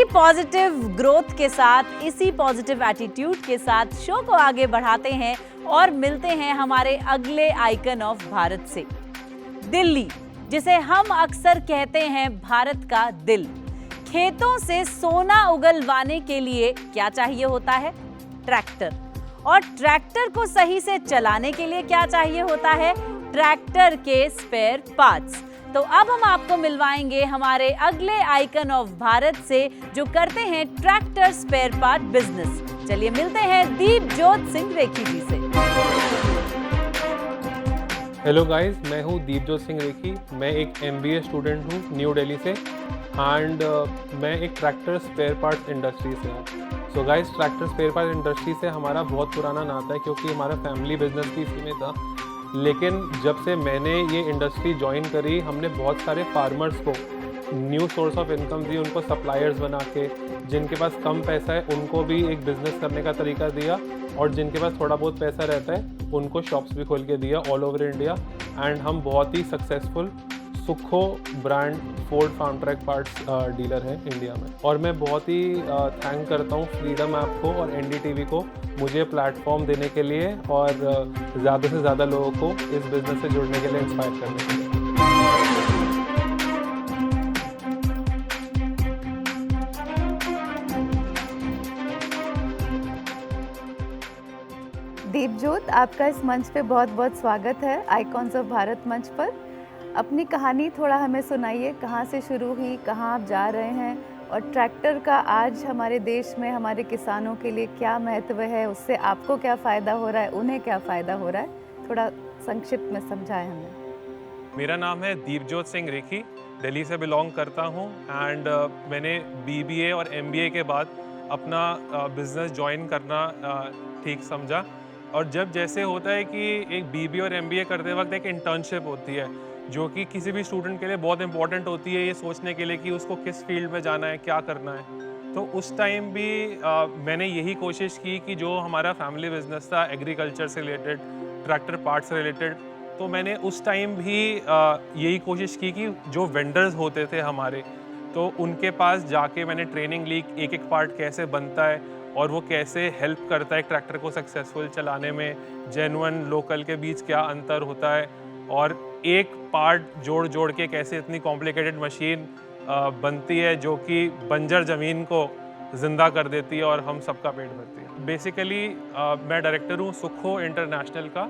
Positive growth के साथ, इसी पॉजिटिव एटीट्यूड के साथ शो को आगे बढ़ाते हैं और मिलते हैं हमारे अगले आइकन ऑफ भारत से। दिल्ली, जिसे हम अक्सर कहते हैं भारत का दिल। खेतों से सोना उगलवाने के लिए क्या चाहिए होता है? ट्रैक्टर। और ट्रैक्टर को सही से चलाने के लिए क्या चाहिए होता है? ट्रैक्टर के स्पेयर पार्ट्स। तो अब हम आपको मिलवाएंगे हमारे अगले आइकन ऑफ भारत से जो करते हैं ट्रैक्टर स्पेयर पार्ट बिजनेस। चलिए मिलते हैं दीपजोत सिंह रेखी जी से। हेलो गाइस, मैं हूँ दीपजोत सिंह रेखी। मैं एक MBA स्टूडेंट हूँ न्यू दिल्ली से एंड मैं एक ट्रैक्टर स्पेयर पार्ट्स इंडस्ट्री से हूँ। So guys, tractor spare parts industry से हमारा बहुत पुराना नाता है क्योंकि हमारा फैमिली बिजनेस भी इसी में था। लेकिन जब से मैंने ये इंडस्ट्री ज्वाइन करी, हमने बहुत सारे फार्मर्स को न्यू सोर्स ऑफ इनकम दी, उनको सप्लायर्स बना के, जिनके पास कम पैसा है उनको भी एक बिज़नेस करने का तरीका दिया और जिनके पास थोड़ा बहुत पैसा रहता है उनको शॉप्स भी खोल के दिया ऑल ओवर इंडिया। एंड हम बहुत ही सक्सेसफुल सुखो brand Ford farm track parts dealer हैं इंडिया में। और मैं बहुत ही थैंक करता हूँ फ्रीडम ऐप को और NDTV को मुझे प्लेटफॉर्म देने के लिए और ज़्यादा से ज़्यादा लोगों को इस बिज़नेस से जुड़ने के लिए इंस्पायर करने के लिए। दीपजोत, आपका इस मंच पे बहुत बहुत स्वागत है, आइकॉन्स ऑफ भारत मंच पर। अपनी कहानी थोड़ा हमें सुनाइए, कहाँ से शुरू हुई, कहाँ आप जा रहे हैं और ट्रैक्टर का आज हमारे देश में हमारे किसानों के लिए क्या महत्व है, उससे आपको क्या फ़ायदा हो रहा है, उन्हें क्या फ़ायदा हो रहा है, थोड़ा संक्षिप्त में समझाएं हमें। मेरा नाम है दीपजोत सिंह रेखी, दिल्ली से बिलोंग करता हूँ एंड मैंने BBA और MBA के बाद अपना बिज़नेस ज्वाइन करना ठीक समझा। और जब जैसे होता है कि एक BBA और MBA करते वक्त एक इंटर्नशिप होती है जो कि किसी भी स्टूडेंट के लिए बहुत इंपॉर्टेंट होती है, ये सोचने के लिए कि उसको किस फील्ड में जाना है, क्या करना है। तो उस टाइम भी मैंने यही कोशिश की कि जो हमारा फैमिली बिजनेस था एग्रीकल्चर से रिलेटेड, ट्रैक्टर पार्ट्स से रिलेटेड, तो मैंने उस टाइम भी यही कोशिश की कि जो वेंडर्स होते थे हमारे, तो उनके पास जाके मैंने ट्रेनिंग ली एक एक पार्ट कैसे बनता है और वो कैसे हेल्प करता है ट्रैक्टर को सक्सेसफुल चलाने में, जेन्युइन लोकल के बीच क्या अंतर होता है और एक पार्ट जोड़ जोड़ के कैसे इतनी कॉम्प्लिकेटेड मशीन बनती है जो कि बंजर ज़मीन को ज़िंदा कर देती है और हम सबका पेट भरती है। बेसिकली मैं डायरेक्टर हूँ सुखो इंटरनेशनल का।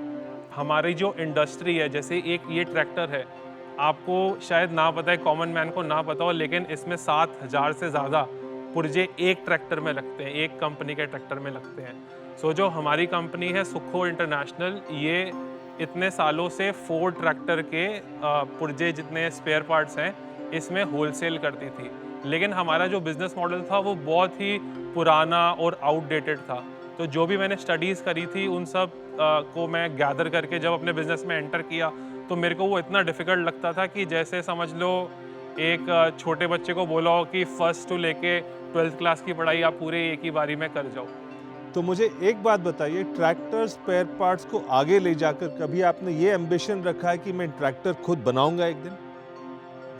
हमारी जो इंडस्ट्री है, जैसे एक ये ट्रैक्टर है, आपको शायद ना पता है, कॉमन मैन को ना पता हो, लेकिन इसमें 7,000 से ज़्यादा पुर्जे एक ट्रैक्टर में लगते हैं, एक कंपनी के ट्रैक्टर में लगते हैं। सो जो हमारी कंपनी है सुखो इंटरनेशनल, ये इतने सालों से फोर्ड ट्रैक्टर के पुर्जे जितने स्पेयर पार्ट्स हैं इसमें होलसेल करती थी। लेकिन हमारा जो बिज़नेस मॉडल था वो बहुत ही पुराना और आउटडेटेड था। तो जो भी मैंने स्टडीज़ करी थी उन सब को मैं गैदर करके जब अपने बिज़नेस में एंटर किया तो मेरे को वो इतना डिफ़िकल्ट लगता था कि जैसे समझ लो एक छोटे बच्चे को बोला हो कि फर्स्ट टू लेके 12th क्लास की पढ़ाई आप पूरे एक ही बारी में कर जाओ। तो मुझे एक बात बताइए, ट्रैक्टर स्पेयर पार्ट्स को आगे ले जाकर कभी आपने ये एम्बिशन रखा है कि मैं ट्रैक्टर खुद बनाऊंगा एक दिन?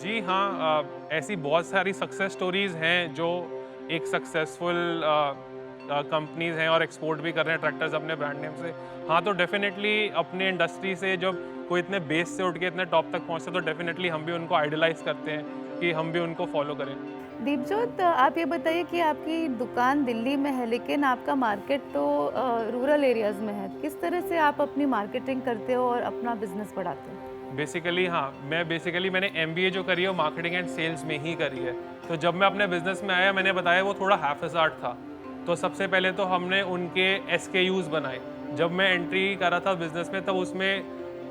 जी हाँ, ऐसी बहुत सारी सक्सेस स्टोरीज़ हैं जो एक सक्सेसफुल कंपनीज हैं और एक्सपोर्ट भी कर रहे हैं ट्रैक्टर्स अपने ब्रांड नेम से। हाँ, तो डेफिनेटली अपने इंडस्ट्री से जब कोई इतने बेस से उठ के इतने टॉप तक पहुँचते तो डेफिनेटली हम भी उनको आइडलाइज करते हैं कि हम भी उनको फॉलो करें। दीपजोत, आप ये बताइए कि आपकी दुकान दिल्ली में है लेकिन आपका मार्केट तो रूरल एरियाज़ में है। किस तरह से आप अपनी मार्केटिंग करते हो और अपना बिजनेस बढ़ाते हो? बेसिकली हाँ, मैंने MBA जो करी है वो मार्केटिंग एंड सेल्स में ही करी है। तो जब मैं अपने बिजनेस में आया, मैंने बताया वो थोड़ा हैफेज़ार्ड था। तो सबसे पहले तो हमने उनके SKUs बनाए। जब मैं एंट्री करा था बिजनेस में तब उसमें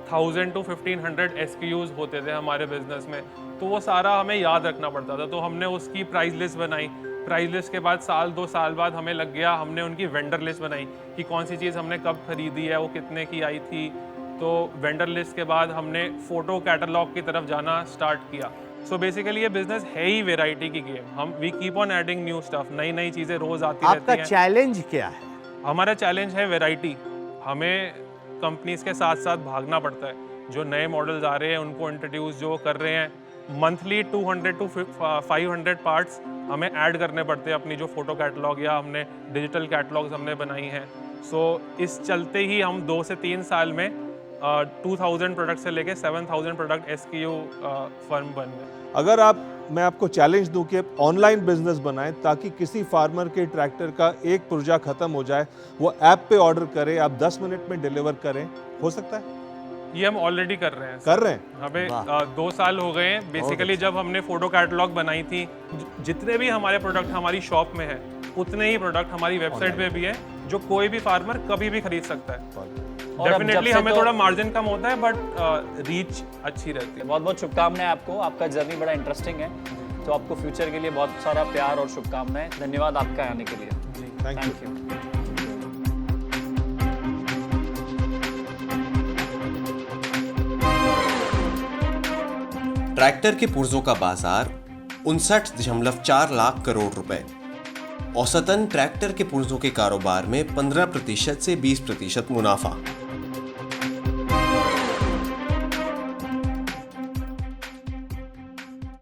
1000 to 1500 SKUs होते थे हमारे बिजनेस में। तो वो सारा हमें याद रखना पड़ता था। तो हमने उसकी प्राइस लिस्ट बनाई। प्राइस लिस्ट के बाद 1-2 साल बाद हमें लग गया, हमने उनकी वेंडर लिस्ट बनाई कि कौन सी चीज़ हमने कब खरीदी है, वो कितने की आई थी। तो वेंडर लिस्ट के बाद हमने फ़ोटो कैटलॉग की तरफ जाना स्टार्ट किया। सो बेसिकली ये बिजनेस है ही वेराइटी की गेम। हम we keep on adding new stuff, नई नई चीज़ें रोज़ आती रहती हैं। आपका चैलेंज क्या है? हमारा चैलेंज है वेराइटी। हमें कंपनीज के साथ साथ भागना पड़ता है। जो नए मॉडल्स आ रहे हैं उनको इंट्रोड्यूस जो कर रहे हैं, मंथली 200 to 500 पार्ट्स हमें ऐड करने पड़ते हैं अपनी जो फ़ोटो कैटलॉग या हमने डिजिटल कैटलॉग्स हमने बनाई हैं। सो इस चलते ही हम 2 से 3 साल में 2000 प्रोडक्ट से लेके 7000 प्रोडक्ट SKU फर्म बन गए। अगर मैं आपको चैलेंज दूं कि आप ऑनलाइन बिजनेस बनाएं ताकि किसी फार्मर के ट्रैक्टर का एक पुर्जा खत्म हो जाए, वो ऐप पे ऑर्डर करे, आप 10 मिनट में डिलीवर करें, हो सकता है? ये हम ऑलरेडी कर रहे हैं। कर रहे हैं? हमें 2 साल हो गए हैं। बेसिकली जब हमने फोटो कैटलॉग बनाई थी, जितने भी हमारे प्रोडक्ट हमारी शॉप में है, उतने ही प्रोडक्ट हमारी वेबसाइट पे भी है, जो कोई भी फार्मर कभी भी खरीद सकता है। डेफिनेटली हमें थोड़ा मार्जिन कम होता है, बट रीच अच्छी रहती है। बहुत बहुत शुभकामनाएं आपको, आपका जर्नी बड़ा इंटरेस्टिंग है, तो आपको फ्यूचर के लिए बहुत सारा प्यार और शुभकामनाएं। धन्यवाद आपका आने के लिए। Thank you. ट्रैक्टर के पुर्जों का बाजार 59.4 लाख करोड़ रुपए। औसतन ट्रैक्टर के पुर्जों के कारोबार में 15% से 20% मुनाफा।